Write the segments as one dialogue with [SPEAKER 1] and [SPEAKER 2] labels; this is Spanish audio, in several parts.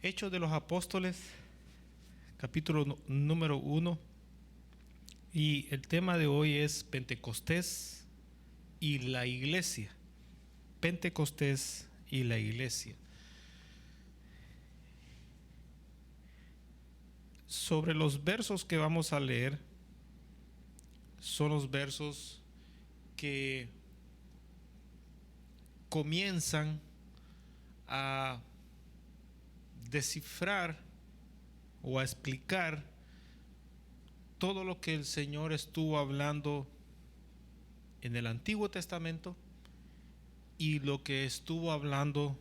[SPEAKER 1] Hechos de los Apóstoles, capítulo número 1. Y el tema de hoy es Pentecostés y la iglesia. Pentecostés y la iglesia. Sobre los versos que vamos a leer, son los versos que comienzan a descifrar o a explicar todo lo que el Señor estuvo hablando en el Antiguo Testamento y lo que estuvo hablando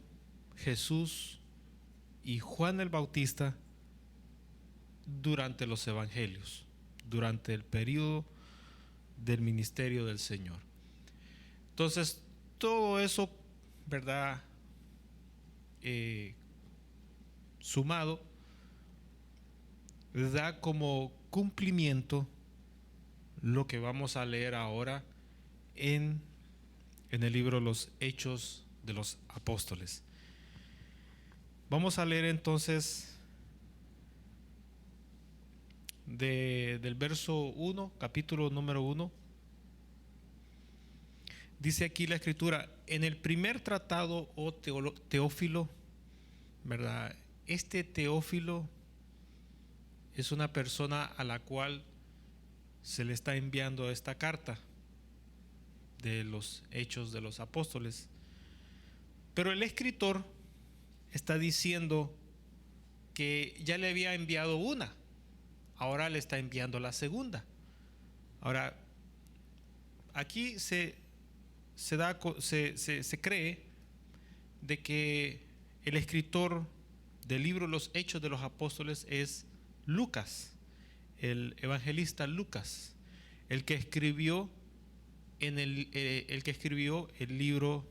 [SPEAKER 1] Jesús y Juan el Bautista durante los evangelios, durante el periodo del ministerio del Señor. Entonces, todo eso, ¿verdad? Sumado, da como cumplimiento lo que vamos a leer ahora en el libro Los Hechos de los Apóstoles. Vamos a leer entonces del verso 1, capítulo número 1. Dice aquí la escritura: en el primer tratado, oh Teófilo, ¿verdad? Este Teófilo es una persona a la cual se le está enviando esta carta de los Hechos de los Apóstoles. Pero el escritor está diciendo que ya le había enviado una, ahora le está enviando la segunda. Ahora, aquí se cree de que el escritor del libro Los Hechos de los Apóstoles es Lucas, el evangelista Lucas, el que escribió el libro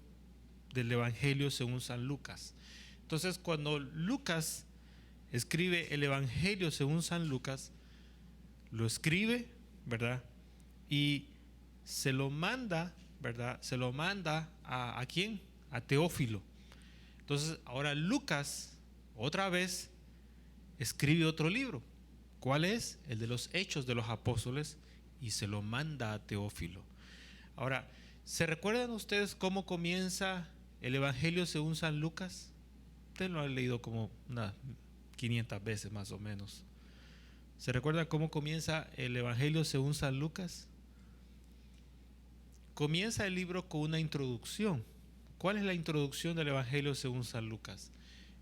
[SPEAKER 1] del Evangelio según San Lucas. Entonces, cuando Lucas escribe el Evangelio según San Lucas, lo escribe, ¿verdad? Y se lo manda, ¿verdad? Se lo manda ¿a quién? A Teófilo. Entonces, ahora Lucas, otra vez, escribe otro libro. ¿Cuál es? El de los Hechos de los Apóstoles, y se lo manda a Teófilo. Ahora, ¿se recuerdan ustedes cómo comienza el Evangelio según San Lucas? Ustedes lo han leído como unas 500 veces más o menos. ¿Se recuerdan cómo comienza el Evangelio según San Lucas? Comienza el libro con una introducción. ¿Cuál es la introducción del Evangelio según San Lucas?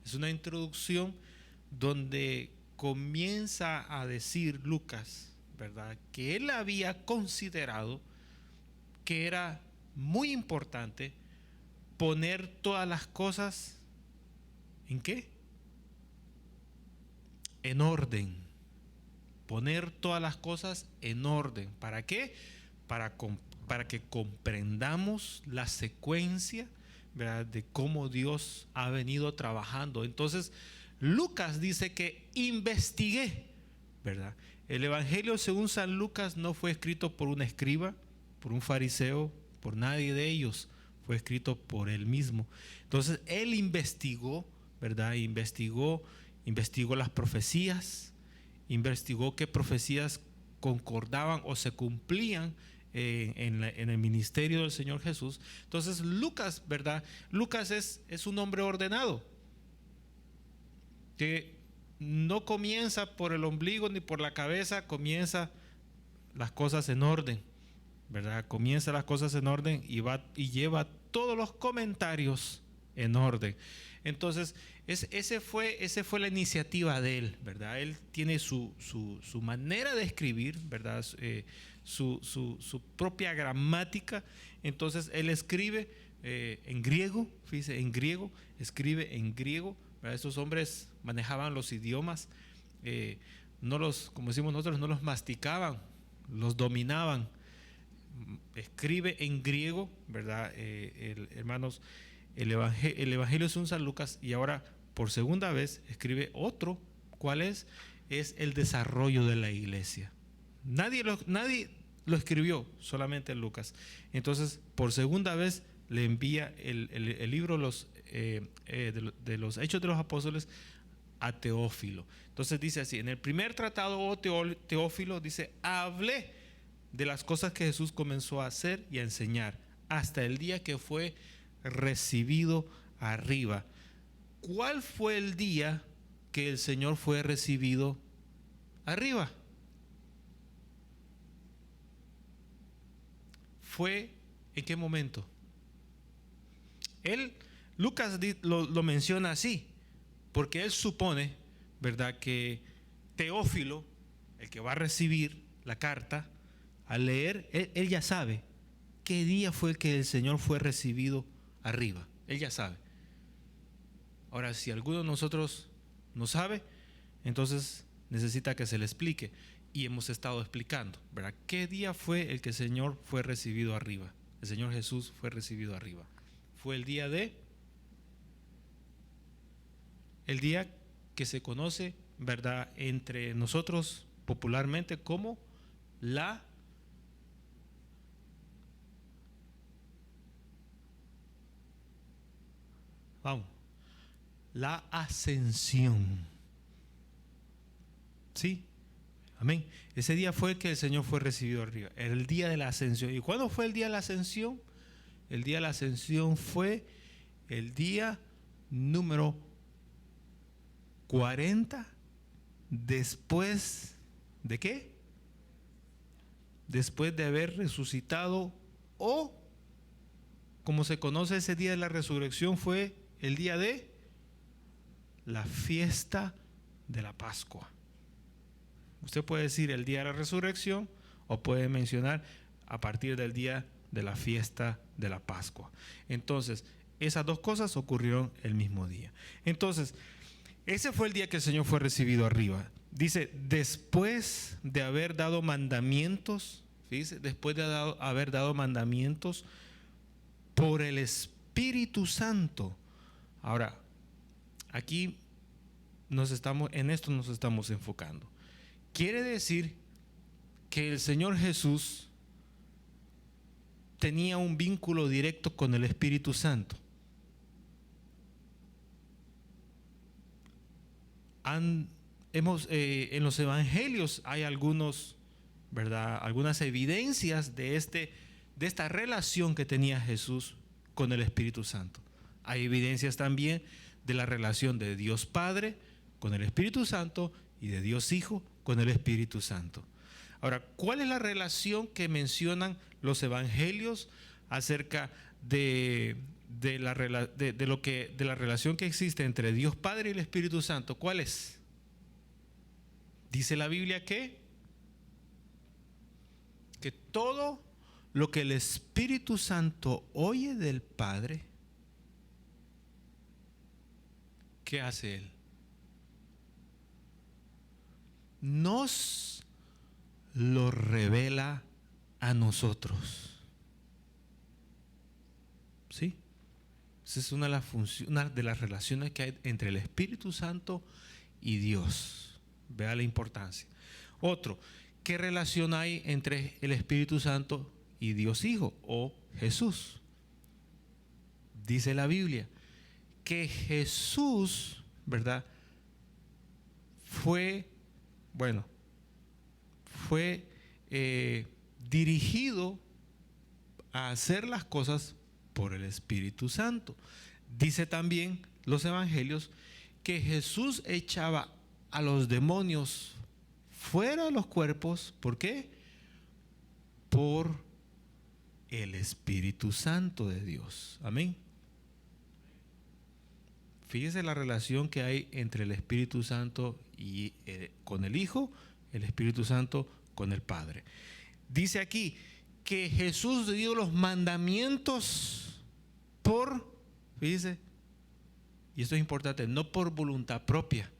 [SPEAKER 1] Es una introducción donde comienza a decir Lucas, ¿verdad?, que él había considerado que era muy importante poner todas las cosas ¿en qué? En orden. Poner todas las cosas en orden. ¿Para qué? Para que comprendamos la secuencia, ¿verdad?, de cómo Dios ha venido trabajando. Entonces, Lucas dice que investigué, ¿verdad? El Evangelio según San Lucas no fue escrito por un escriba, por un fariseo, por nadie de ellos. Fue escrito por él mismo. Entonces, él investigó, ¿verdad? Investigó las profecías, investigó qué profecías concordaban o se cumplían en el ministerio del Señor Jesús. Entonces, Lucas, ¿verdad? Lucas es un hombre ordenado, que no comienza por el ombligo ni por la cabeza, comienza las cosas en orden, ¿verdad? Comienza las cosas en orden y lleva todos los comentarios en orden. Entonces, ese fue la iniciativa de él, ¿verdad? Él tiene su manera de escribir, ¿verdad? Su propia gramática. Entonces, él escribe en griego, fíjese, escribe en griego, ¿verdad? Estos hombres manejaban los idiomas, como decimos nosotros, no los masticaban, los dominaban. Escribe en griego, ¿verdad? Hermanos, el Evangelio según San Lucas, y ahora por segunda vez escribe otro. ¿Cuál es? Es el desarrollo de la iglesia. Nadie lo escribió, solamente Lucas. Entonces, por segunda vez le envía el libro de los Hechos de los Apóstoles a Teófilo. Entonces dice así, en el primer tratado, oh Teófilo, dice, hablé de las cosas que Jesús comenzó a hacer y a enseñar hasta el día que fue recibido arriba. ¿Cuál fue el día que el Señor fue recibido arriba? ¿Fue en qué momento? Lucas lo menciona así, porque él supone, ¿verdad?, que Teófilo, el que va a recibir la carta, al leer, él ya sabe qué día fue el que el Señor fue recibido arriba. Él ya sabe. Ahora, si alguno de nosotros no sabe, entonces necesita que se le explique. Y hemos estado explicando, ¿verdad? ¿Qué día fue el que el Señor fue recibido arriba? El Señor Jesús fue recibido arriba. Fue el día que se conoce, ¿verdad?, entre nosotros popularmente como la ascensión. ¿Sí? Amén. Ese día fue el que el Señor fue recibido arriba. El día de la ascensión. ¿Y cuándo fue el día de la ascensión? El día de la ascensión fue el día número 40 después de ¿qué? Después de haber resucitado, o como se conoce ese día de la resurrección, fue el día de la fiesta de la Pascua. Usted puede decir el día de la resurrección o puede mencionar a partir del día de la fiesta de la Pascua. Entonces, esas dos cosas ocurrieron el mismo día. Entonces, ese fue el día que el Señor fue recibido arriba. Dice, después de haber dado mandamientos, fíjese, después de haber dado mandamientos por el Espíritu Santo. Ahora, aquí en esto nos estamos enfocando. Quiere decir que el Señor Jesús tenía un vínculo directo con el Espíritu Santo. En los evangelios hay algunas evidencias de esta relación que tenía Jesús con el Espíritu Santo. Hay evidencias también de la relación de Dios Padre con el Espíritu Santo y de Dios Hijo con el Espíritu Santo. Ahora, ¿cuál es la relación que mencionan los evangelios acerca de la relación que existe entre Dios Padre y el Espíritu Santo? ¿Cuál es? Dice la Biblia que todo lo que el Espíritu Santo oye del Padre, ¿qué hace Él? Nos lo revela a nosotros. ¿Sí? Esa es una de las relaciones que hay entre el Espíritu Santo y Dios. Vea la importancia. Otro, ¿qué relación hay entre el Espíritu Santo y Dios Hijo o Jesús? Dice la Biblia que Jesús, ¿verdad?, fue dirigido a hacer las cosas por el Espíritu Santo. Dice también los evangelios que Jesús echaba a los demonios fuera de los cuerpos. ¿Por qué? Por el Espíritu Santo de Dios. Amén. Fíjese la relación que hay entre el Espíritu Santo y con el Hijo, el Espíritu Santo con el Padre. Dice aquí que Jesús dio los mandamientos fíjese, y esto es importante, no por voluntad propia,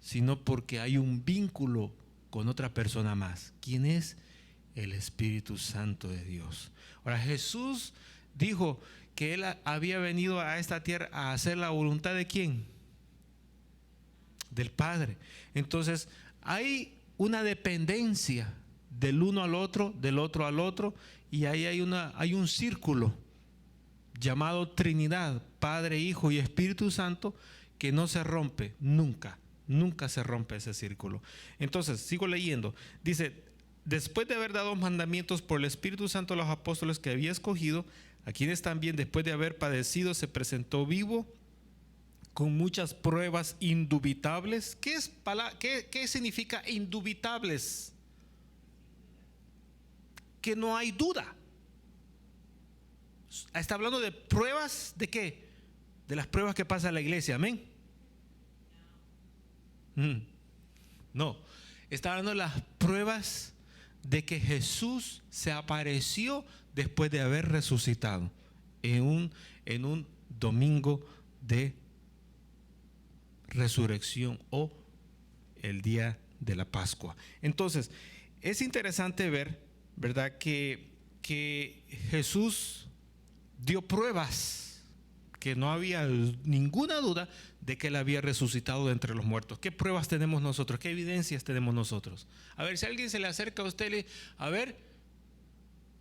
[SPEAKER 1] sino porque hay un vínculo con otra persona más. ¿Quién es? El Espíritu Santo de Dios. Ahora, Jesús dijo que Él había venido a esta tierra a hacer la voluntad ¿de quién? Del Padre. Entonces, hay una dependencia del uno al otro, del otro al otro, y ahí hay un círculo llamado Trinidad, Padre, Hijo y Espíritu Santo, que no se rompe, nunca, nunca se rompe ese círculo. Entonces, sigo leyendo. Dice, después de haber dado mandamientos por el Espíritu Santo a los apóstoles que había escogido, a quienes también después de haber padecido se presentó vivo con muchas pruebas indubitables. ¿Qué significa indubitables? Que no hay duda. Está hablando de pruebas de qué? De las pruebas que pasa en la iglesia, amén. No, está hablando de las pruebas de que Jesús se apareció después de haber resucitado en un domingo de resurrección o el día de la Pascua. Entonces, es interesante ver, ¿verdad?, que Jesús dio pruebas, que no había ninguna duda de que Él había resucitado de entre los muertos. ¿Qué pruebas tenemos nosotros? ¿Qué evidencias tenemos nosotros? A ver, si alguien se le acerca a usted, a ver,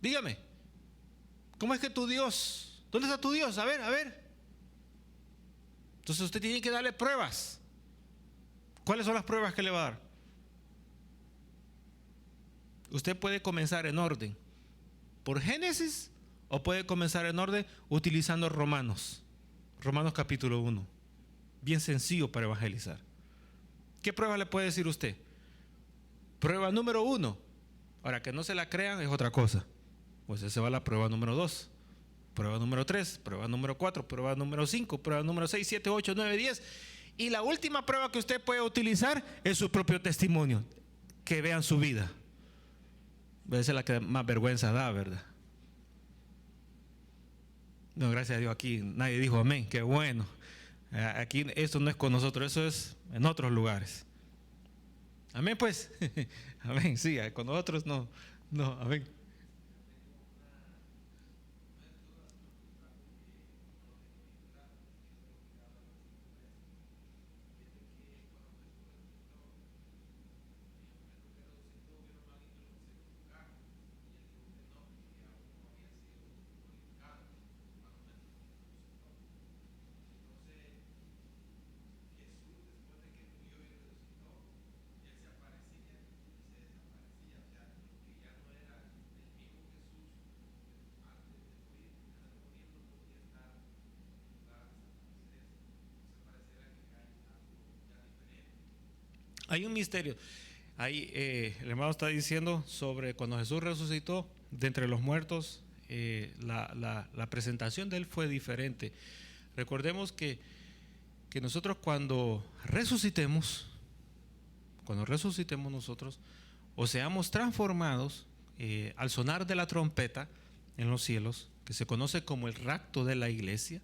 [SPEAKER 1] dígame, ¿cómo es que tu Dios? ¿Dónde está tu Dios? A ver, a ver. Entonces usted tiene que darle pruebas. ¿Cuáles son las pruebas que le va a dar? Usted puede comenzar en orden por Génesis o puede comenzar en orden utilizando Romanos capítulo 1. Bien sencillo para evangelizar. ¿Qué prueba le puede decir usted? Prueba número 1. Ahora, que no se la crean es otra cosa. Pues esa va la prueba número 2. Prueba número 3, prueba número 4, prueba número 5, prueba número 6, 7, 8, 9, 10. Y la última prueba que usted puede utilizar es su propio testimonio. Que vean su vida. Esa es la que más vergüenza da, ¿verdad? No, gracias a Dios, aquí nadie dijo amén. Qué bueno. Aquí esto no es con nosotros, eso es en otros lugares. Amén, pues. Amén, sí, con nosotros no, amén. Hay un misterio. Ahí el hermano está diciendo sobre cuando Jesús resucitó de entre los muertos, la presentación de Él fue diferente. Recordemos que nosotros cuando resucitemos nosotros, o seamos transformados al sonar de la trompeta en los cielos, que se conoce como el rapto de la iglesia,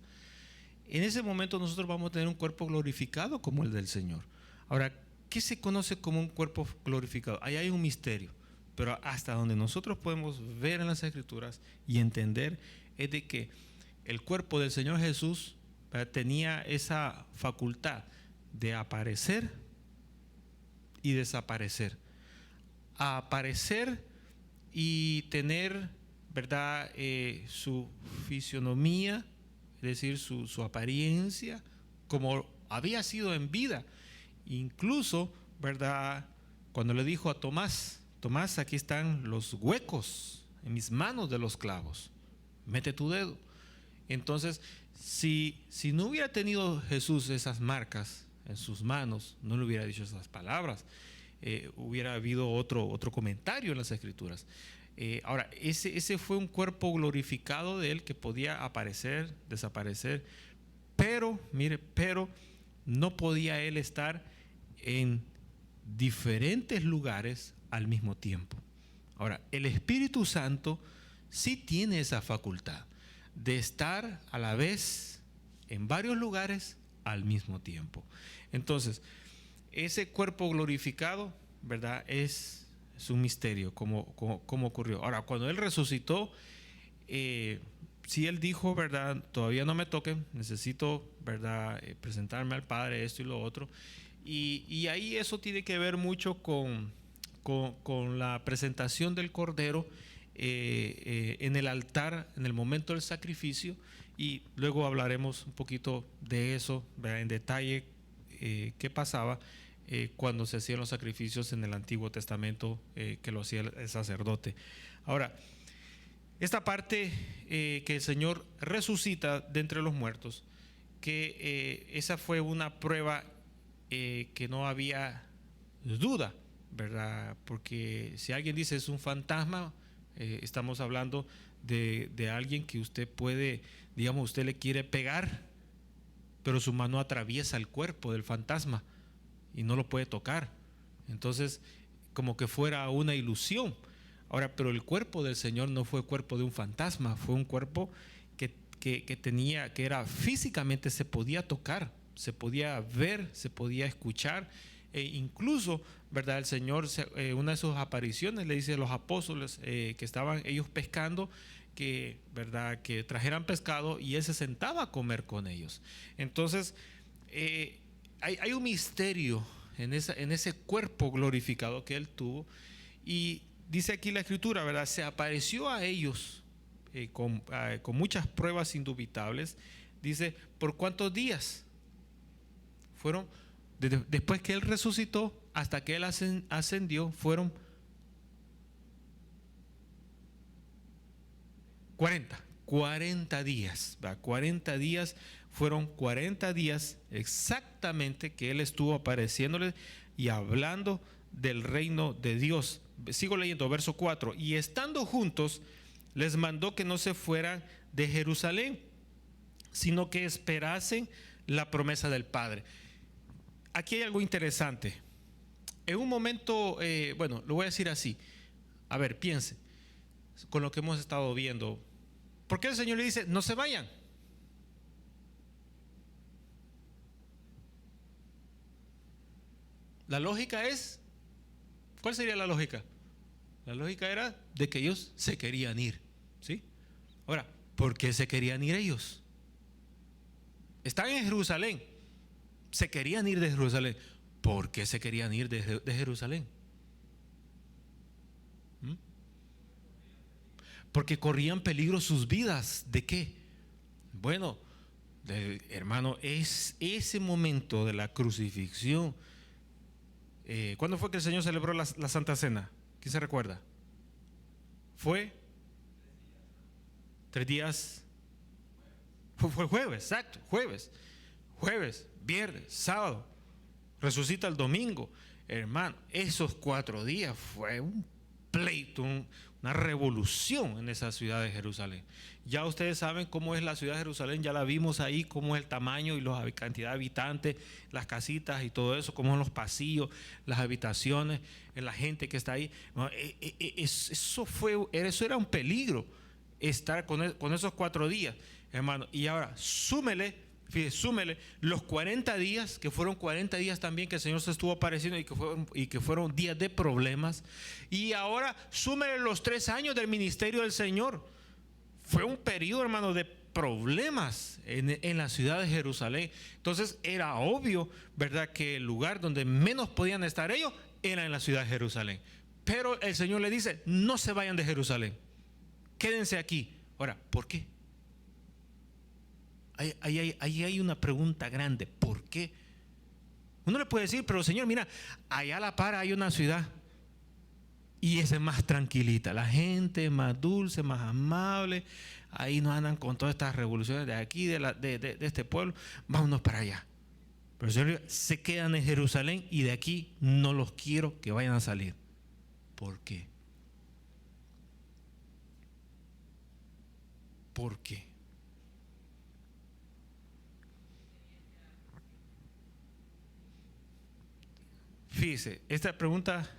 [SPEAKER 1] en ese momento nosotros vamos a tener un cuerpo glorificado como el del Señor. Ahora, ¿qué se conoce como un cuerpo glorificado? Ahí hay un misterio, pero hasta donde nosotros podemos ver en las Escrituras y entender es de que el cuerpo del Señor Jesús tenía esa facultad de aparecer y desaparecer. A aparecer y tener, ¿verdad?, su fisionomía, es decir, su apariencia, como había sido en vida. Incluso, ¿verdad?, cuando le dijo a Tomás, aquí están los huecos en mis manos de los clavos, mete tu dedo. Entonces, si no hubiera tenido Jesús esas marcas en sus manos, no le hubiera dicho esas palabras, hubiera habido otro comentario en las Escrituras. Ahora, ese fue un cuerpo glorificado de Él que podía aparecer, desaparecer, pero no podía Él estar en diferentes lugares al mismo tiempo. Ahora, el Espíritu Santo sí tiene esa facultad de estar a la vez en varios lugares al mismo tiempo. Entonces, ese cuerpo glorificado, ¿verdad?, es un misterio, cómo ocurrió. Ahora, cuando Él resucitó, sí Él dijo, ¿verdad?, todavía no me toquen, necesito, ¿verdad?, presentarme al Padre, esto y lo otro. Y ahí eso tiene que ver mucho con la presentación del Cordero en el altar, en el momento del sacrificio, y luego hablaremos un poquito de eso, ¿verdad? En detalle, qué pasaba cuando se hacían los sacrificios en el Antiguo Testamento, que lo hacía el sacerdote. Ahora, esta parte que el Señor resucita de entre los muertos, que esa fue una prueba que no había duda, ¿verdad? Porque si alguien dice es un fantasma, estamos hablando de alguien que usted puede, digamos, usted le quiere pegar, pero su mano atraviesa el cuerpo del fantasma y no lo puede tocar. Entonces, como que fuera una ilusión. Ahora, pero el cuerpo del Señor no fue el cuerpo de un fantasma, fue un cuerpo que tenía, que era físicamente, se podía tocar, se podía ver, se podía escuchar, e incluso, ¿verdad? El Señor, una de sus apariciones le dice a los apóstoles que estaban ellos pescando, que, ¿verdad?, que trajeran pescado, y Él se sentaba a comer con ellos. Entonces, hay un misterio en ese cuerpo glorificado que Él tuvo, y dice aquí la Escritura, ¿verdad? Se apareció a ellos con muchas pruebas indubitables. Dice, ¿por cuántos días? Fueron, después que Él resucitó hasta que Él ascendió, fueron 40 días, ¿verdad? 40 días, fueron 40 días exactamente que Él estuvo apareciéndoles y hablando del reino de Dios. Sigo leyendo, verso 4. Y estando juntos, les mandó que no se fueran de Jerusalén, sino que esperasen la promesa del Padre. Aquí hay algo interesante. En un momento, bueno, lo voy a decir así. A ver, piense, con lo que hemos estado viendo, ¿por qué el Señor le dice, no se vayan? La lógica es, ¿cuál sería la lógica? La lógica era de que ellos se querían ir, ¿sí? Ahora, ¿por qué se querían ir ellos? Están en Jerusalén, se querían ir de Jerusalén. ¿Por qué se querían ir de Jerusalén? Porque corrían peligro sus vidas. ¿De qué? Bueno, hermano, es ese momento de la crucifixión. ¿Cuándo fue que el Señor celebró la Santa Cena? ¿Quién se recuerda? Fue 3 días. Fue jueves, exacto, jueves, viernes, sábado. Resucita el domingo. Hermano, esos 4 días fue un pleito, una revolución en esa ciudad de Jerusalén. Ya ustedes saben cómo es la ciudad de Jerusalén, ya la vimos ahí, cómo es el tamaño y la cantidad de habitantes, las casitas y todo eso, cómo son los pasillos, las habitaciones, la gente que está ahí. Eso era un peligro, estar con esos 4 días, hermano. Y ahora súmele los 40 días, que fueron 40 días también que el Señor se estuvo apareciendo y que fueron días de problemas. Y ahora súmele los 3 años del ministerio del Señor. Fue un periodo, hermano, de problemas en la ciudad de Jerusalén. Entonces era obvio, ¿verdad?, que el lugar donde menos podían estar ellos era en la ciudad de Jerusalén. Pero el Señor le dice, no se vayan de Jerusalén, quédense aquí. Ahora, ¿por qué? Ahí hay una pregunta grande. ¿Por qué? Uno le puede decir, pero Señor, mira, allá a la par hay una ciudad y esa es más tranquilita, la gente es más dulce, más amable, ahí no andan con todas estas revoluciones de aquí, de este pueblo, vámonos para allá. Pero el Señor, se quedan en Jerusalén y de aquí no los quiero que vayan a salir. ¿Por qué? ¿Por qué? Fíjese, esta pregunta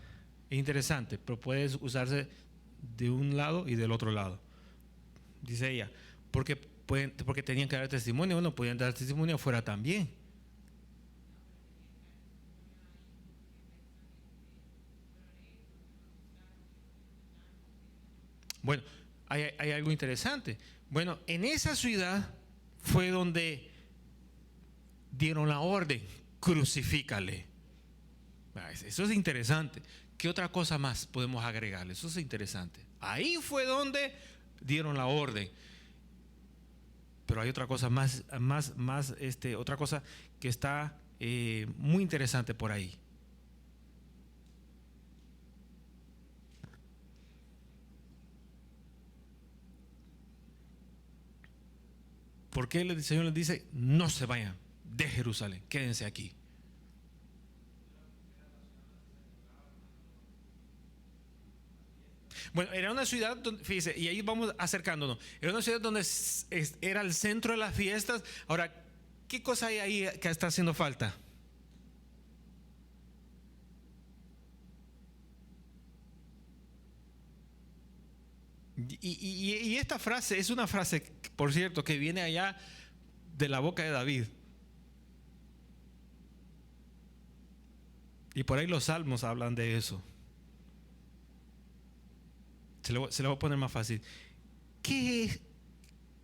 [SPEAKER 1] es interesante, pero puede usarse de un lado y del otro lado. Dice ella, porque tenían que dar testimonio, bueno, podían dar testimonio afuera también. Bueno, hay algo interesante. Bueno, en esa ciudad fue donde dieron la orden, crucifícale. Eso es interesante. ¿Qué otra cosa más podemos agregarle? Eso es interesante. Ahí fue donde dieron la orden. Pero hay otra cosa otra cosa que está muy interesante por ahí. ¿Por qué el Señor les dice, no se vayan de Jerusalén, quédense aquí? Bueno, era una ciudad donde, fíjese, y ahí vamos acercándonos. Era una ciudad donde era el centro de las fiestas. Ahora, ¿qué cosa hay ahí que está haciendo falta? Y esta frase es una frase, por cierto, que viene allá de la boca de David. Y por ahí los salmos hablan de eso. Se lo voy a poner más fácil. ¿Qué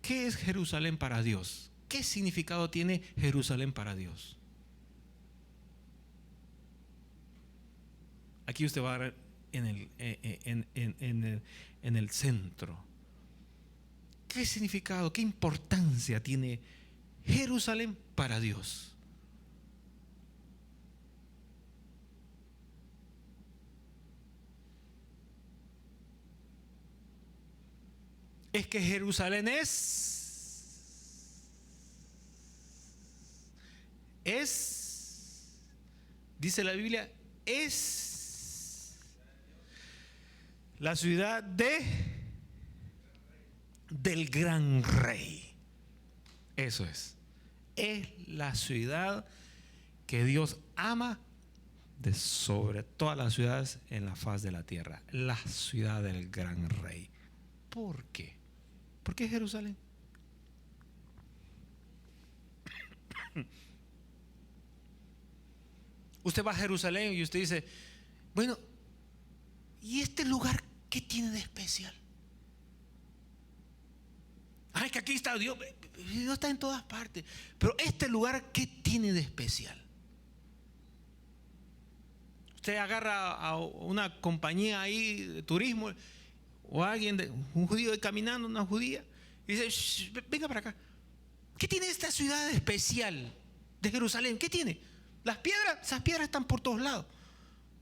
[SPEAKER 1] es Jerusalén para Dios? ¿Qué significado tiene Jerusalén para Dios? Aquí usted va a ver en el centro. ¿Qué significado, qué importancia tiene Jerusalén para Dios? Es que Jerusalén dice la Biblia, es la ciudad del gran rey. Eso es la ciudad que Dios ama de sobre todas las ciudades en la faz de la tierra. La ciudad del gran rey. ¿Por qué? ¿Por qué Jerusalén? Usted va a Jerusalén y usted dice, bueno, ¿y este lugar qué tiene de especial? Ay, que aquí está Dios. Dios está en todas partes. Pero este lugar, ¿qué tiene de especial? Usted agarra a una compañía ahí de turismo o alguien, un judío caminando, una judía, y dice, venga para acá. ¿Qué tiene esta ciudad especial de Jerusalén? ¿Qué tiene? Las piedras, esas piedras están por todos lados.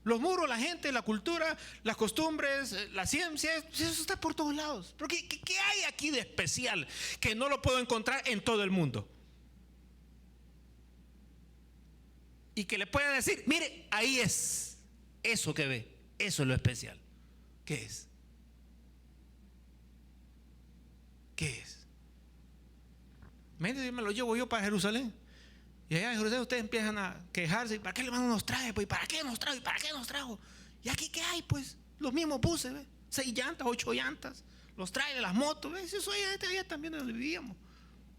[SPEAKER 1] Los muros, la gente, la cultura, las costumbres, la ciencia, eso está por todos lados. Pero ¿qué hay aquí de especial que no lo puedo encontrar en todo el mundo? Y que le pueda decir, mire, ahí es, eso que ve, eso es lo especial. ¿Qué es? ¿Qué es? Imagínate, me lo llevo yo para Jerusalén. Y allá en Jerusalén ustedes empiezan a quejarse. ¿Para qué el hermano nos trae? Pues, ¿para qué nos trajo? ¿Y para qué nos trajo? ¿Y aquí qué hay? Pues los mismos buses, ¿ves? 6 llantas, 8 llantas. Los trae de las motos, ¿ves? Eso allá también donde vivíamos.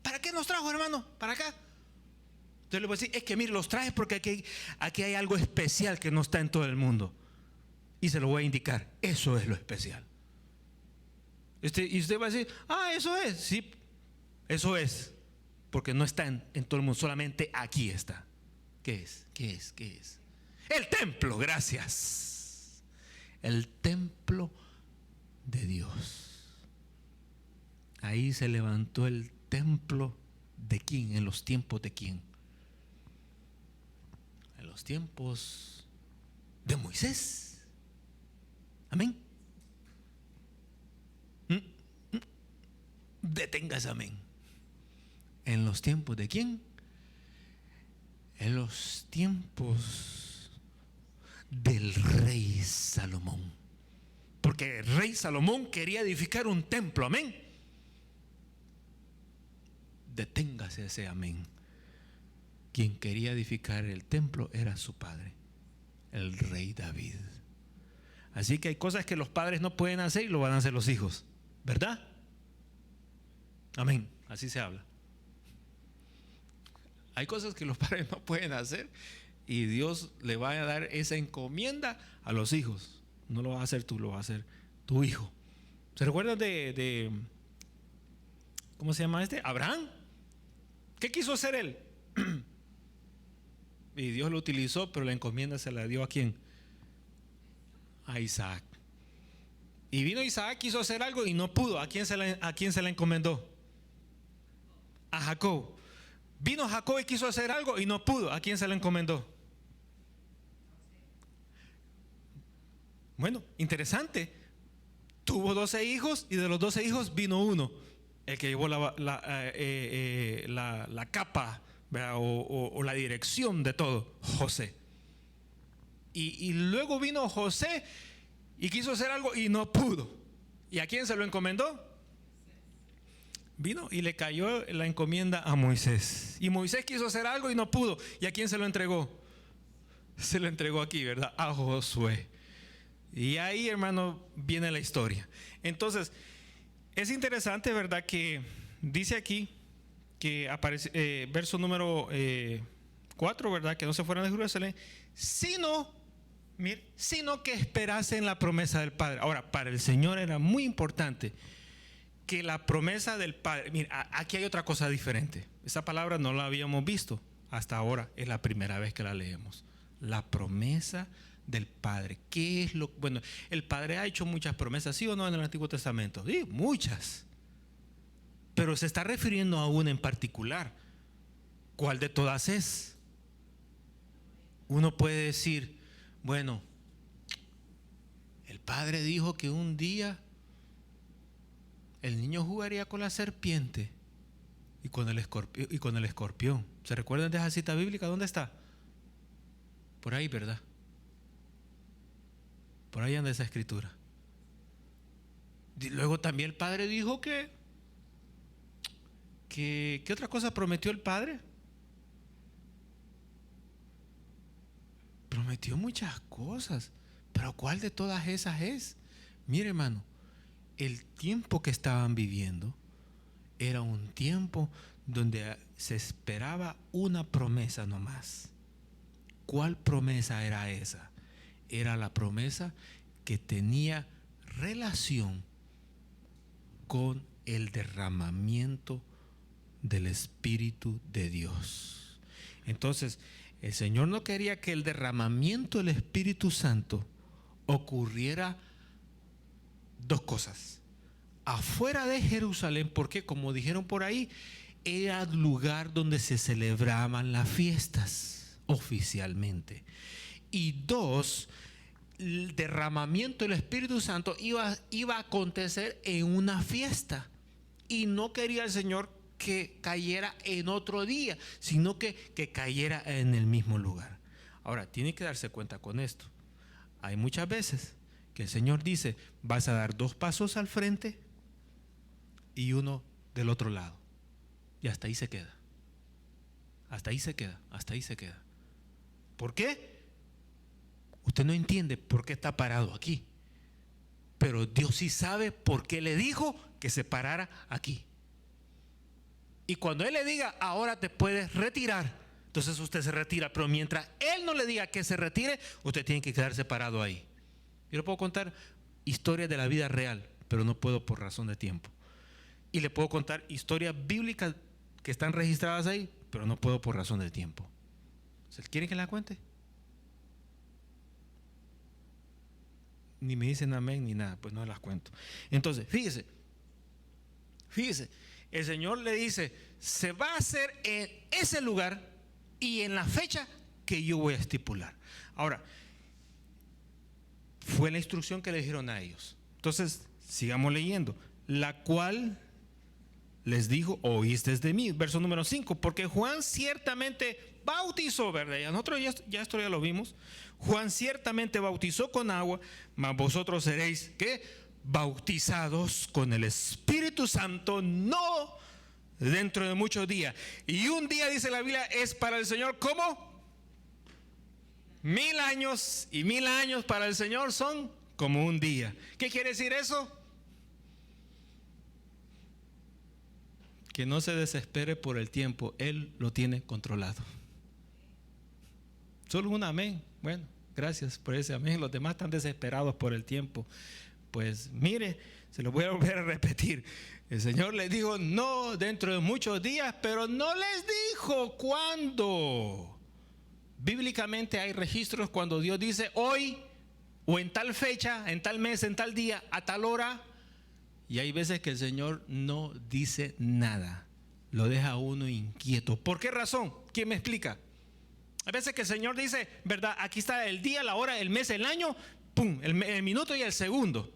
[SPEAKER 1] ¿Para qué nos trajo, hermano? ¿Para acá? Entonces le voy a decir, es que mire, los traje porque aquí hay algo especial que no está en todo el mundo. Y se lo voy a indicar. Eso es lo especial. Y usted va a decir, eso es. Sí, eso es. Porque no está en todo el mundo, solamente aquí está. ¿Qué es? ¿Qué es? ¿Qué es? El templo, gracias. El templo de Dios. Ahí se levantó el templo de quién, en los tiempos de quién. En los tiempos de Moisés. Amén. Deténgase, amén. ¿En los tiempos de quién? En los tiempos del rey Salomón. Porque el rey Salomón quería edificar un templo, amén. Deténgase ese amén. Quien quería edificar el templo era su padre, el rey David. Así que hay cosas que los padres no pueden hacer y lo van a hacer los hijos, ¿verdad? Amén, así se habla. Hay cosas que los padres no pueden hacer y Dios le va a dar esa encomienda a los hijos. No lo vas a hacer tú, lo va a hacer tu hijo. ¿Se recuerdan de ¿cómo se llama este? Abraham. ¿Qué quiso hacer él? Y Dios lo utilizó, pero la encomienda se la dio ¿a quién? A Isaac. Y vino Isaac, quiso hacer algo y no pudo. ¿A quién se la encomendó? a Jacob. Vino Jacob y quiso hacer algo y no pudo. ¿A quién se lo encomendó? Bueno, interesante. Tuvo 12 hijos y de los 12 hijos vino uno, el que llevó la capa, ¿verdad? O la dirección de todo, José. Y luego vino José y quiso hacer algo y no pudo. ¿Y a quién se lo encomendó? Vino y le cayó la encomienda a Moisés. Y Moisés quiso hacer algo y no pudo. ¿Y a quién se lo entregó? Se lo entregó aquí, ¿verdad? A Josué. Y ahí, hermano, viene la historia. Entonces, es interesante, ¿verdad? Que dice aquí, que aparece, verso número 4, ¿verdad? Que no se fueran de Jerusalén, sino que esperasen la promesa del Padre. Ahora, para el Señor era muy importante que la promesa del Padre. Mira, aquí hay otra cosa diferente. Esa palabra no la habíamos visto hasta ahora. Es la primera vez que la leemos. La promesa del Padre. ¿Qué es lo? Bueno, el Padre ha hecho muchas promesas, ¿sí o no, en el Antiguo Testamento? Sí, muchas. Pero se está refiriendo a una en particular. ¿Cuál de todas es? Uno puede decir, bueno, el Padre dijo que un día el niño jugaría con la serpiente y con el escorpión. ¿Se recuerdan de esa cita bíblica? ¿Dónde está? Por ahí, ¿verdad? Por ahí anda esa escritura. Y luego también el Padre dijo que ¿qué otra cosa prometió el Padre? Prometió muchas cosas, pero ¿cuál de todas esas es? Mire, hermano, el tiempo que estaban viviendo era un tiempo donde se esperaba una promesa nomás. ¿Cuál promesa era esa? Era la promesa que tenía relación con el derramamiento del Espíritu de Dios. Entonces, el Señor no quería que el derramamiento del Espíritu Santo ocurriera dos cosas. Afuera de Jerusalén, porque como dijeron por ahí, era el lugar donde se celebraban las fiestas oficialmente. Y dos, el derramamiento del Espíritu Santo iba a acontecer en una fiesta. Y no quería el Señor que cayera en otro día, sino que cayera en el mismo lugar. Ahora, tiene que darse cuenta con esto. Hay muchas veces que el Señor dice, vas a dar 2 pasos al frente y 1 del otro lado. Y hasta ahí se queda. Hasta ahí se queda, hasta ahí se queda. ¿Por qué? Usted no entiende por qué está parado aquí. Pero Dios sí sabe por qué le dijo que se parara aquí. Y cuando Él le diga, ahora te puedes retirar, entonces usted se retira. Pero mientras Él no le diga que se retire, usted tiene que quedarse parado ahí. Yo le puedo contar historias de la vida real, pero no puedo por razón de tiempo. Y le puedo contar historias bíblicas que están registradas ahí, pero no puedo por razón de tiempo. ¿Quieren que la cuente? Ni me dicen amén ni nada, pues no las cuento. Entonces, fíjese, el Señor le dice, se va a hacer en ese lugar y en la fecha que yo voy a estipular. Ahora, fue la instrucción que le dijeron a ellos. Entonces, sigamos leyendo. La cual les dijo, oíste de mí. Verso número 5, porque Juan ciertamente bautizó, ¿verdad? Nosotros ya esto ya lo vimos. Juan ciertamente bautizó con agua, mas vosotros seréis, ¿qué? Bautizados con el Espíritu Santo, no dentro de muchos días. Y un día, dice la Biblia, es para el Señor, ¿cómo? 1000 años, y 1000 años para el Señor son como un día. ¿Qué quiere decir eso? Que no se desespere por el tiempo, Él lo tiene controlado. Solo un amén. Bueno, gracias por ese amén. Los demás están desesperados por el tiempo. Pues mire, se lo voy a volver a repetir. El Señor les dijo, no dentro de muchos días, pero no les dijo cuándo. Bíblicamente hay registros cuando Dios dice hoy, o en tal fecha, en tal mes, en tal día, a tal hora. Y hay veces que el Señor no dice nada. lo deja a uno inquieto. ¿Por qué razón? ¿Quién me explica? A veces que el Señor dice, ¿verdad? Aquí está el día, la hora, el mes, el año, pum, el minuto y el segundo.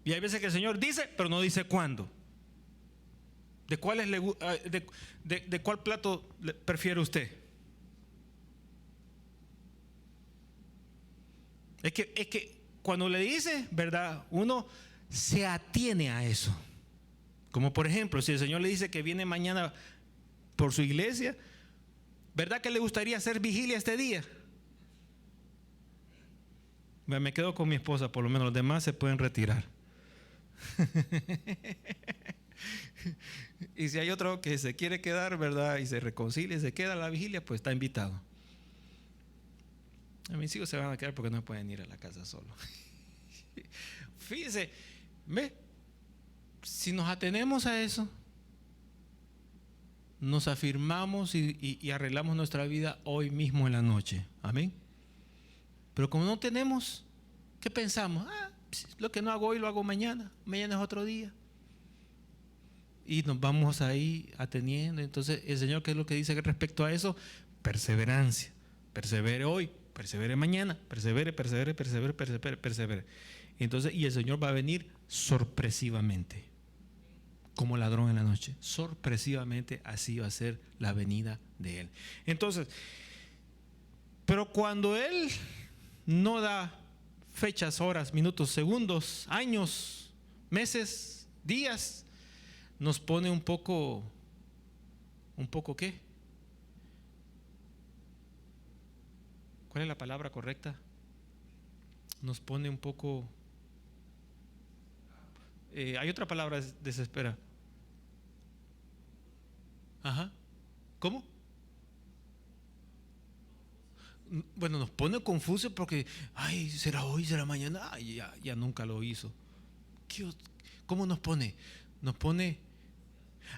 [SPEAKER 1] Y hay veces que el Señor dice, pero no dice cuándo. ¿De cuál plato prefiere usted? Es que cuando le dice, ¿verdad? Uno se atiene a eso. Como por ejemplo, si el Señor le dice que viene mañana por su iglesia, ¿verdad que le gustaría hacer vigilia este día? Me quedo con mi esposa, por lo menos los demás se pueden retirar. Y si hay otro que se quiere quedar, ¿verdad? Y se reconcilia y se queda a la vigilia, pues está invitado. A mis hijos se van a quedar porque no pueden ir a la casa solo. Fíjese, si nos atenemos a eso, nos afirmamos y arreglamos nuestra vida hoy mismo en la noche. Amén. Pero como no tenemos, ¿qué pensamos? Lo que no hago hoy lo hago mañana. Mañana es otro día. Y nos vamos ahí ateniendo. Entonces el Señor, ¿qué es lo que dice respecto a eso? Perseverancia. Persevere hoy, persevere mañana, persevere. Entonces, y el Señor va a venir sorpresivamente, como ladrón en la noche. Sorpresivamente así va a ser la venida de Él. Entonces, pero cuando Él no da fechas, horas, minutos, segundos, años, meses, días, nos pone un poco ¿qué? ¿Cuál es la palabra correcta? Nos pone un poco, hay otra palabra, desespera. Ajá. ¿Cómo? Bueno, nos pone confuso porque, será hoy, será mañana, ya nunca lo hizo. ¿Cómo nos pone? Nos pone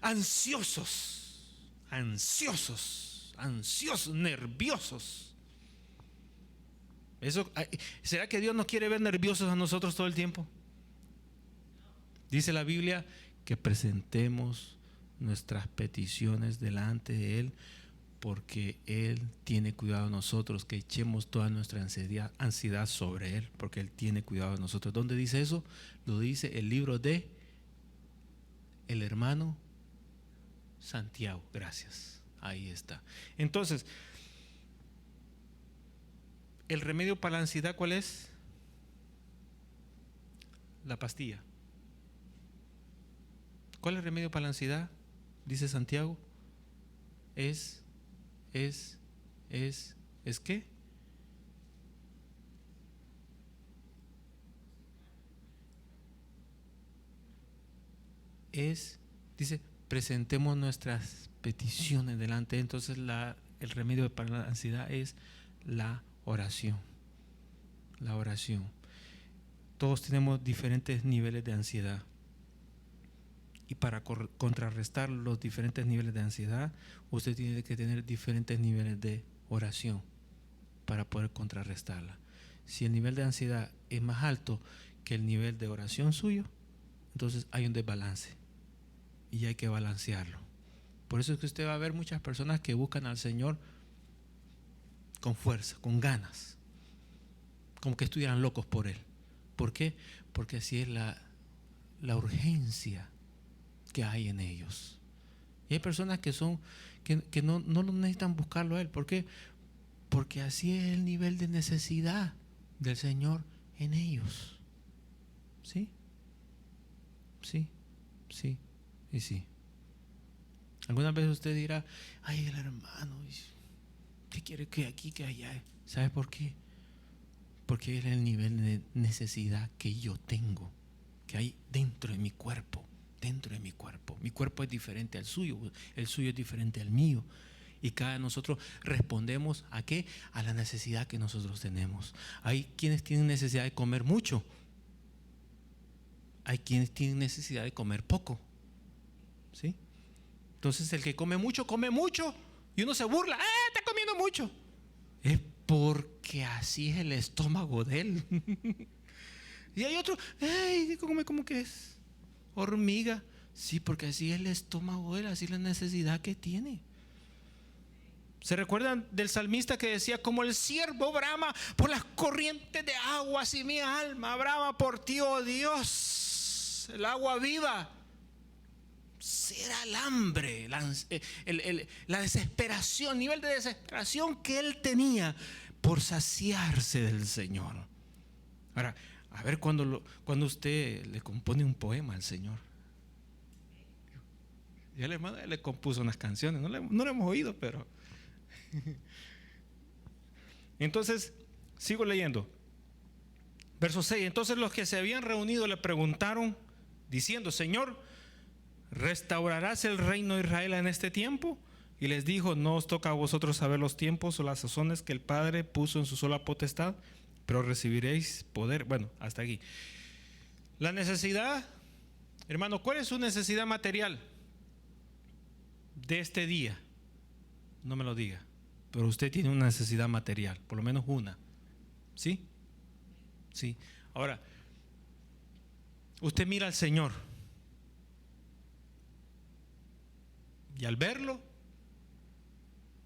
[SPEAKER 1] ansiosos, nerviosos. ¿Será que Dios nos quiere ver nerviosos a nosotros todo el tiempo? Dice la Biblia que presentemos nuestras peticiones delante de Él, porque Él tiene cuidado de nosotros, que echemos toda nuestra ansiedad sobre Él, porque Él tiene cuidado de nosotros. ¿Dónde dice eso? Lo dice el libro de el hermano Santiago. Gracias. Ahí está. Entonces, ¿el remedio para la ansiedad cuál es? La pastilla. ¿Cuál es el remedio para la ansiedad? Dice Santiago. ¿Es qué? Dice, presentemos nuestras peticiones delante. Entonces el remedio para la ansiedad es la oración. La oración. Todos tenemos diferentes niveles de ansiedad. Y para contrarrestar los diferentes niveles de ansiedad, usted tiene que tener diferentes niveles de oración para poder contrarrestarla. Si el nivel de ansiedad es más alto que el nivel de oración suyo, entonces hay un desbalance y hay que balancearlo. Por eso es que usted va a ver muchas personas que buscan al Señor con fuerza, con ganas, como que estuvieran locos por Él. ¿Por qué? Porque así es la urgencia que hay en ellos. Y hay personas que no lo necesitan buscarlo a Él. ¿Por qué? Porque así es el nivel de necesidad del Señor en ellos. ¿Sí? Sí, sí y sí. Algunas veces usted dirá, el hermano, ¿qué quiere que aquí, que allá? ¿Sabe por qué? Porque es el nivel de necesidad que yo tengo, que hay dentro de mi cuerpo. Mi cuerpo es diferente al suyo, el suyo es diferente al mío. Y cada nosotros respondemos ¿a qué? A la necesidad que nosotros tenemos. Hay quienes tienen necesidad de comer mucho. Hay quienes tienen necesidad de comer poco. ¿Sí? Entonces el que come mucho y uno se burla, está comiendo mucho. Es porque así es el estómago de él. Y hay otro, come como que es hormiga. Sí, porque así es el estómago de él, así es la necesidad que tiene. ¿Se recuerdan del salmista que decía: como el ciervo brama por las corrientes de aguas, y mi alma brama por ti, oh Dios? El agua viva. Será el hambre, la desesperación, el nivel de desesperación que él tenía por saciarse del Señor. Ahora, a ver cuando usted le compone un poema al Señor. Ya le compuso unas canciones, no lo hemos oído, pero... Entonces, sigo leyendo. Verso 6. Entonces los que se habían reunido le preguntaron, diciendo: Señor, ¿restaurarás el reino de Israel en este tiempo? Y les dijo: no os toca a vosotros saber los tiempos o las sazones que el Padre puso en su sola potestad, pero recibiréis poder. Bueno, hasta aquí. La necesidad, hermano, ¿cuál es su necesidad material de este día? No me lo diga, pero usted tiene una necesidad material, por lo menos una. ¿Sí? Sí. Ahora, usted mira al Señor y al verlo,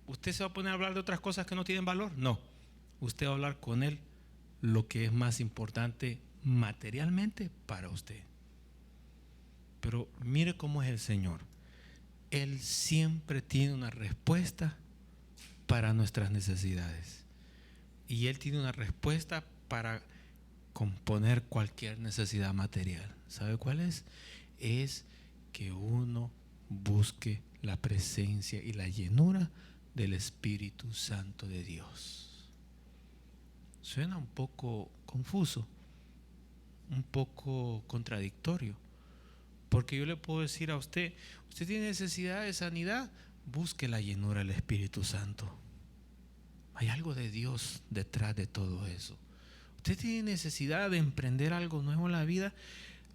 [SPEAKER 1] ¿usted se va a poner a hablar de otras cosas que no tienen valor? No. Usted va a hablar con Él lo que es más importante materialmente para usted. Pero mire cómo es el Señor. Él siempre tiene una respuesta para nuestras necesidades. Y Él tiene una respuesta para componer cualquier necesidad material. ¿Sabe cuál es? Es que uno busque la presencia y la llenura del Espíritu Santo de Dios. Suena un poco confuso, un poco contradictorio, porque yo le puedo decir a usted: usted tiene necesidad de sanidad, busque la llenura del Espíritu Santo. Hay algo de Dios detrás de todo eso. Usted tiene necesidad de emprender algo nuevo en la vida,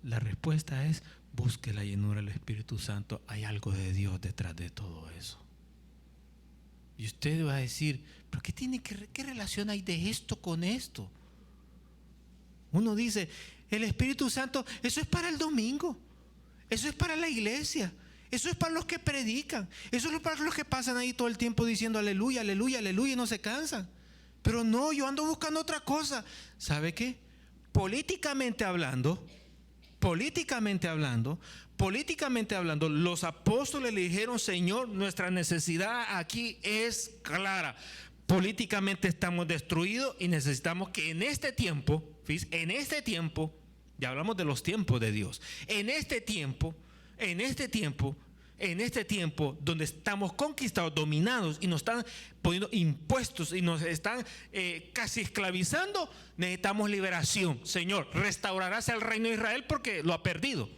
[SPEAKER 1] la respuesta es: busque la llenura del Espíritu Santo. Hay algo de Dios detrás de todo eso. Y usted va a decir: ¿pero qué relación hay de esto con esto? Uno dice: el Espíritu Santo, eso es para el domingo, eso es para la iglesia, eso es para los que predican, eso es para los que pasan ahí todo el tiempo diciendo aleluya, aleluya, aleluya y no se cansan. Pero no, yo ando buscando otra cosa. ¿Sabe qué? Políticamente hablando, los apóstoles le dijeron: Señor, nuestra necesidad aquí es clara. Políticamente estamos destruidos y necesitamos que en este tiempo, ya hablamos de los tiempos de Dios, en este tiempo donde estamos conquistados, dominados y nos están poniendo impuestos y nos están casi esclavizando, necesitamos liberación. Señor, restaurarás el reino de Israel porque lo ha perdido.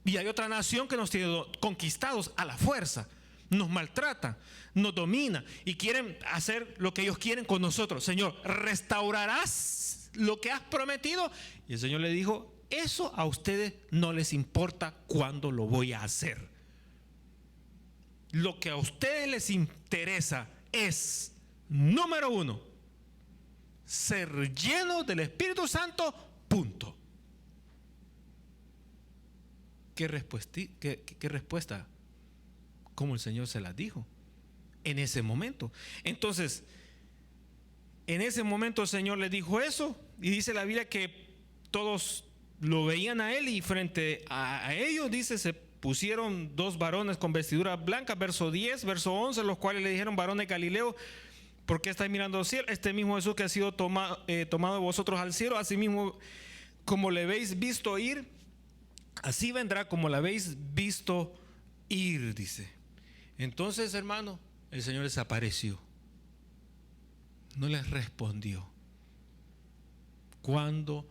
[SPEAKER 1] Y hay otra nación que nos tiene conquistados a la fuerza, nos maltratan, nos dominan y quieren hacer lo que ellos quieren con nosotros. Señor, restaurarás lo que has prometido. Y el Señor le dijo: eso a ustedes no les importa cuándo lo voy a hacer. Lo que a ustedes les interesa es, número 1, ser lleno del Espíritu Santo, punto. ¿Qué respuesta? Como el Señor se las dijo en ese momento. Entonces, en ese momento el Señor les dijo eso, y dice la Biblia que todos lo veían a Él, y frente a ellos, dice, se pusieron 2 varones con vestiduras blancas, verso 10, verso 11, los cuales le dijeron: varones Galileo, ¿por qué estáis mirando al cielo? Este mismo Jesús que ha sido tomado de vosotros al cielo, así mismo como le habéis visto ir, así vendrá como la habéis visto ir, dice. Entonces, hermano, el Señor desapareció, no les respondió. Cuando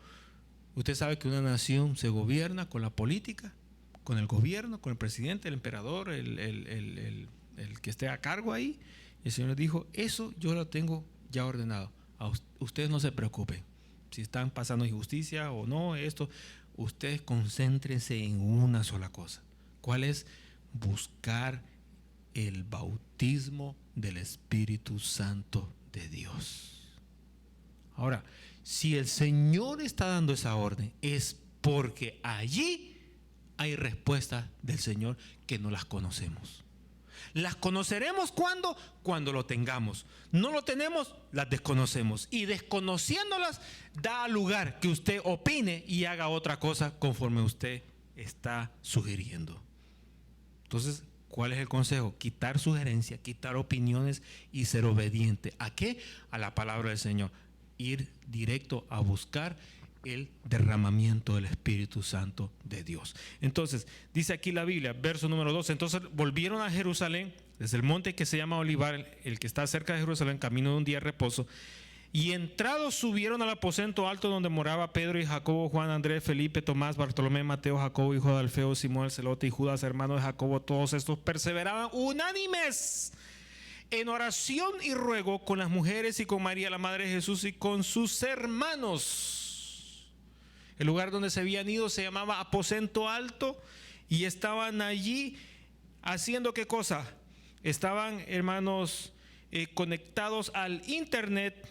[SPEAKER 1] usted sabe que una nación se gobierna con la política, con el gobierno, con el presidente, el emperador, el que esté a cargo ahí, el Señor dijo: eso yo lo tengo ya ordenado. Ustedes no se preocupen si están pasando injusticia o no, esto. Ustedes concéntrense en una sola cosa. ¿Cuál es? Buscar el bautismo del Espíritu Santo de Dios. Ahora, si el Señor está dando esa orden, es porque allí hay respuestas del Señor que no las conocemos. Las conoceremos cuando lo tengamos. No lo tenemos, las desconocemos. Y desconociéndolas, da lugar que usted opine y haga otra cosa conforme usted está sugiriendo. Entonces, ¿cuál es el consejo? Quitar sugerencias, quitar opiniones y ser obediente. ¿A qué? A la palabra del Señor. Ir directo a buscar el derramamiento del Espíritu Santo de Dios. Entonces, dice aquí la Biblia, verso número 12. Entonces volvieron a Jerusalén, desde el monte que se llama Olivar, el que está cerca de Jerusalén, camino de un día de reposo. Y entrados subieron al aposento alto donde moraba Pedro y Jacobo, Juan, Andrés, Felipe, Tomás, Bartolomé, Mateo, Jacobo, hijo de Alfeo, Simón el celote y Judas, hermano de Jacobo. Todos estos perseveraban unánimes en oración y ruego con las mujeres y con María, la madre de Jesús, y con sus hermanos. El lugar donde se habían ido se llamaba aposento alto, y estaban allí haciendo ¿qué cosa? Estaban, hermanos, conectados al internet,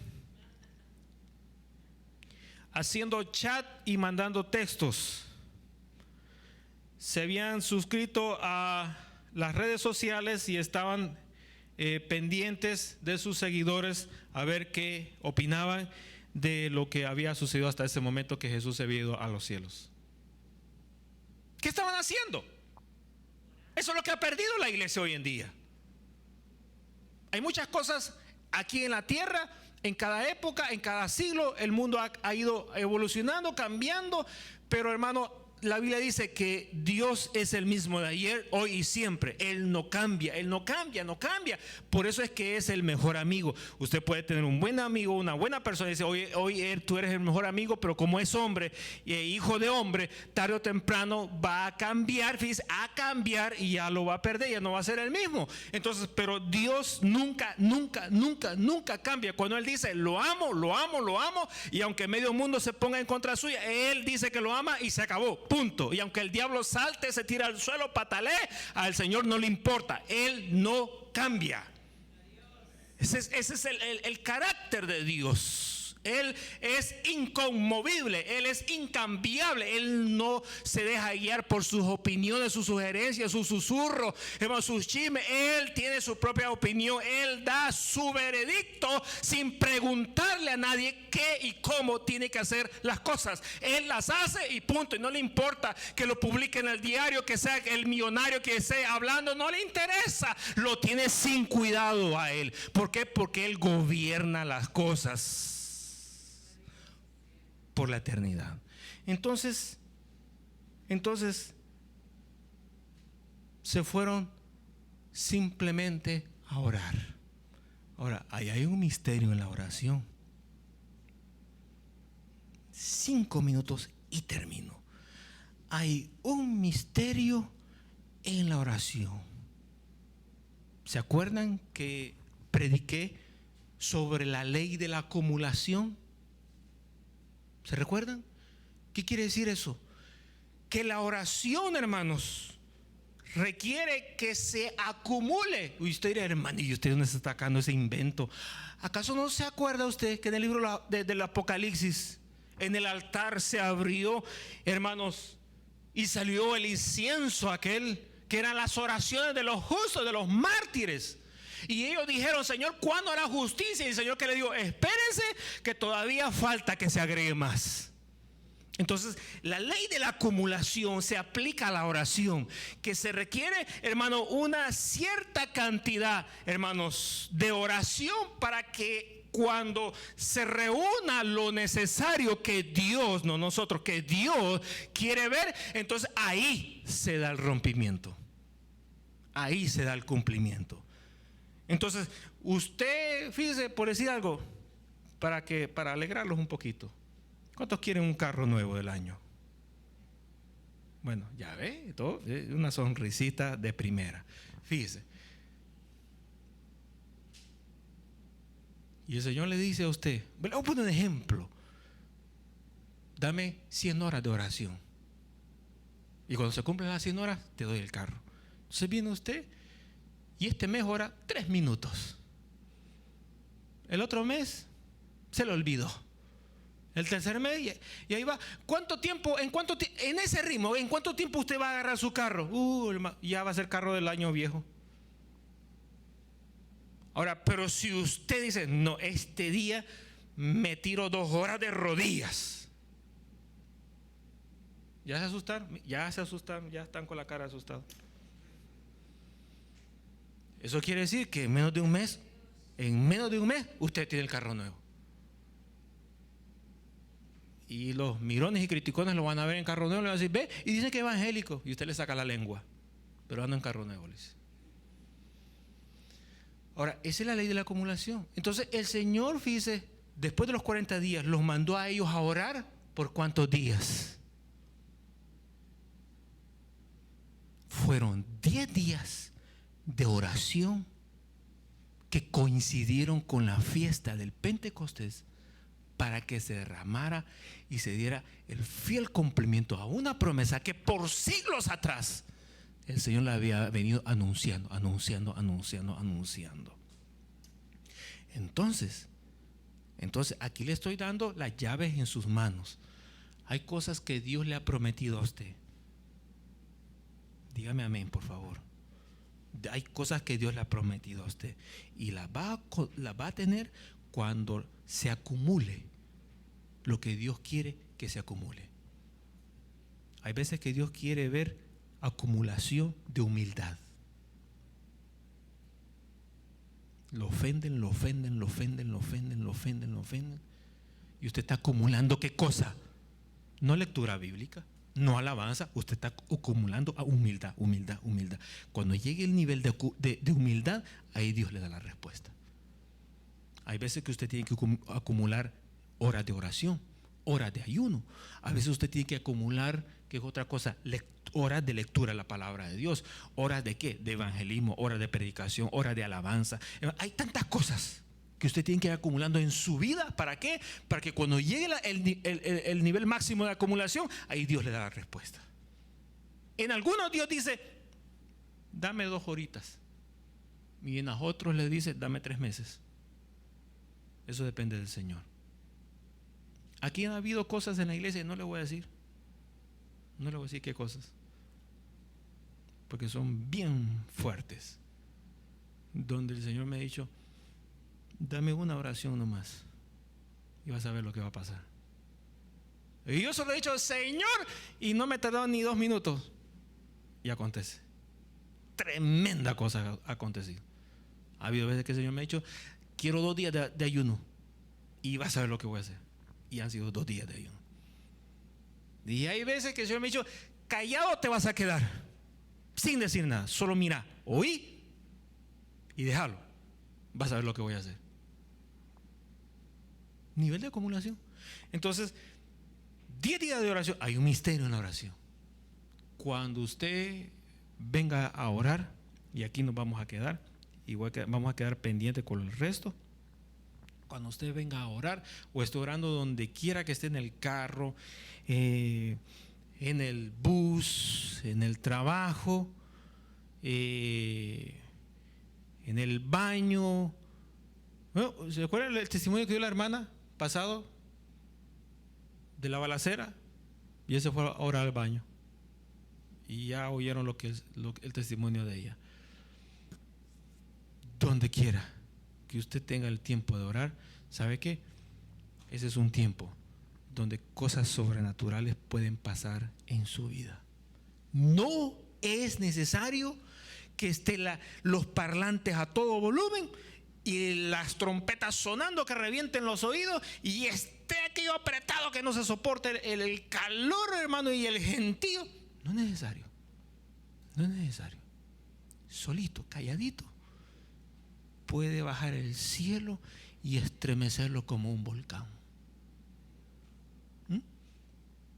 [SPEAKER 1] haciendo chat y mandando textos. Se habían suscrito a las redes sociales y estaban pendientes de sus seguidores a ver qué opinaban de lo que había sucedido hasta ese momento, que Jesús se había ido a los cielos. ¿Qué estaban haciendo? Eso es lo que ha perdido la iglesia hoy en día. Hay muchas cosas aquí en la tierra, en cada época, en cada siglo, el mundo ha ido evolucionando, cambiando, pero hermano, la Biblia dice que Dios es el mismo de ayer, hoy y siempre. Él no cambia, Él no cambia, no cambia. Por eso es que es el mejor amigo. Usted puede tener un buen amigo, una buena persona, y dice, hoy tú eres el mejor amigo, pero como es hombre y hijo de hombre, tarde o temprano va a cambiar, fíjese, a cambiar, y ya lo va a perder, ya no va a ser el mismo. Entonces, pero Dios nunca cambia. Cuando Él dice, lo amo, y aunque medio mundo se ponga en contra suya, Él dice que lo ama y se acabó. Punto. Y aunque el diablo salte, se tira al suelo, patalee, al Señor no le importa. Él no cambia. Ese es el carácter de Dios. Él es inconmovible, Él es incambiable. Él no se deja guiar por sus opiniones, sus sugerencias, sus susurros, sus chismes. Él tiene su propia opinión. Él da su veredicto sin preguntarle a nadie qué y cómo tiene que hacer las cosas. Él las hace y punto. Y no le importa que lo publique en el diario, que sea el millonario que esté hablando, no le interesa. Lo tiene sin cuidado a Él. ¿Por qué? Porque Él gobierna las cosas por la eternidad. Entonces se fueron simplemente a orar. Ahora, ahí hay un misterio en la oración. 5 minutos y termino. Hay un misterio en la oración. ¿Se acuerdan que prediqué sobre la ley de la acumulación? ¿Se recuerdan? ¿Qué quiere decir eso? Que la oración, hermanos, requiere que se acumule. Uy, usted dirá, hermano, ¿y usted dónde está sacando ese invento? ¿Acaso no se acuerda usted que en el libro del Apocalipsis, en el altar se abrió, hermanos, y salió el incienso aquel, que eran las oraciones de los justos, de los mártires? Y ellos dijeron, Señor, ¿cuándo hará justicia? Y el Señor que le dijo, espérense que todavía falta que se agregue más. Entonces, la ley de la acumulación se aplica a la oración, que se requiere, hermano, una cierta cantidad, hermanos, de oración para que cuando se reúna lo necesario que Dios, no nosotros, que Dios quiere ver, entonces ahí se da el rompimiento, ahí se da el cumplimiento. Entonces, usted, fíjese, por decir algo, para alegrarlos un poquito, ¿cuántos quieren un carro nuevo del año? Bueno, ya ve, todo, una sonrisita de primera. Fíjese. Y el Señor le dice a usted, voy a poner un ejemplo, dame 100 horas de oración. Y cuando se cumplen las 100 horas, te doy el carro. Entonces viene usted y este mes ora 3 minutos. El otro mes se le olvidó. El tercer mes, y ahí va. En ese ritmo, ¿en cuánto tiempo usted va a agarrar su carro? Ya va a ser carro del año viejo. Ahora, pero si usted dice, no, este día me tiro 2 horas de rodillas. ¿Ya se asustaron? Ya están con la cara asustados. Eso quiere decir que en menos de un mes, usted tiene el carro nuevo. Y los mirones y criticones lo van a ver en carro nuevo, le van a decir, ve, y dicen que es evangélico, y usted le saca la lengua, pero anda en carro nuevo, le dice. Ahora, esa es la ley de la acumulación. Entonces el Señor, fíjese, después de los 40 días, los mandó a ellos a orar. ¿Por cuántos días? Fueron 10 días de oración que coincidieron con la fiesta del Pentecostés, para que se derramara y se diera el fiel cumplimiento a una promesa que por siglos atrás el Señor la había venido anunciando. Entonces aquí le estoy dando las llaves en sus manos. Hay cosas que Dios le ha prometido a usted. Dígame amén, por favor. Hay cosas que Dios le ha prometido a usted y las va a tener cuando se acumule lo que Dios quiere que se acumule. Hay veces que Dios quiere ver acumulación de humildad. Lo ofenden. Y usted está acumulando ¿qué cosa? No lectura bíblica, no alabanza. Usted está acumulando a humildad. Cuando llegue el nivel de humildad, ahí Dios le da la respuesta. Hay veces que usted tiene que acumular horas de oración, horas de ayuno. A veces usted tiene que acumular, ¿qué es otra cosa? Horas de lectura de la palabra de Dios. ¿Horas de qué? De evangelismo, horas de predicación, horas de alabanza. Hay tantas cosas que usted tiene que ir acumulando en su vida. ¿Para qué? Para que cuando llegue el nivel máximo de acumulación, ahí Dios le da la respuesta. En algunos Dios dice, dame 2 horitas. Y en otros le dice, dame 3 meses. Eso depende del Señor. Aquí ha habido cosas en la iglesia, no le voy a decir qué cosas, porque son bien fuertes, donde el Señor me ha dicho, dame una oración nomás y vas a ver lo que va a pasar. Y yo solo he dicho, Señor, y no me he tardado ni 2 minutos y acontece. Tremenda cosa ha acontecido. Ha habido veces que el Señor me ha dicho, quiero 2 días de ayuno y vas a ver lo que voy a hacer. Y han sido 2 días de ayuno. Y hay veces que el Señor me ha dicho, callado te vas a quedar, sin decir nada, solo mira, oí y déjalo, vas a ver lo que voy a hacer. Nivel de acumulación. Entonces, 10 días de oración. Hay un misterio en la oración. Cuando usted venga a orar, y aquí nos vamos a quedar, igual que vamos a quedar pendientes con el resto. Cuando usted venga a orar o esté orando donde quiera que esté, en el carro, en el bus, en el trabajo, en el baño. Bueno, ¿se acuerdan el testimonio que dio la hermana pasado de la balacera? Y ella se fue a orar al baño. Y ya oyeron el testimonio de ella. Donde quiera que usted tenga el tiempo de orar, ¿sabe qué? Ese es un tiempo donde cosas sobrenaturales pueden pasar en su vida. No es necesario que estén los parlantes a todo volumen y las trompetas sonando que revienten los oídos y esté aquello apretado que no se soporte el calor, hermano, y el gentío. No es necesario. Solito, calladito, puede bajar el cielo y estremecerlo como un volcán.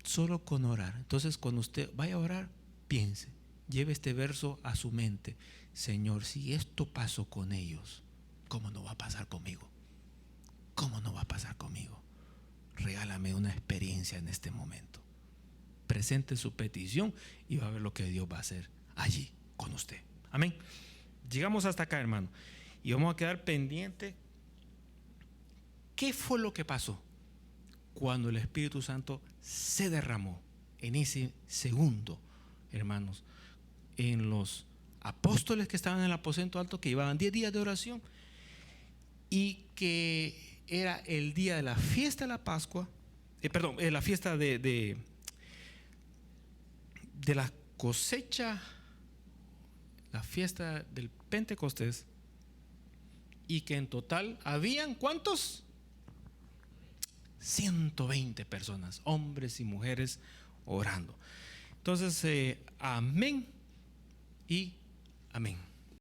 [SPEAKER 1] Solo con orar. Entonces, cuando usted vaya a orar, piense, lleve este verso a su mente. Señor, si esto pasó con ellos, ¿cómo no va a pasar conmigo? ¿Cómo no va a pasar conmigo? Regálame una experiencia en este momento. Presente su petición y va a ver lo que Dios va a hacer allí con usted. Amén. Llegamos hasta acá, hermano, y vamos a quedar pendiente. ¿Qué fue lo que pasó cuando el Espíritu Santo se derramó en ese segundo, hermanos, en los apóstoles que estaban en el aposento alto, que llevaban 10 días de oración, y que era el día de la fiesta de la Pascua, la fiesta de la cosecha, la fiesta del Pentecostés, y que en total habían ¿cuántos? 120 personas, hombres y mujeres orando. Entonces, amén y amén.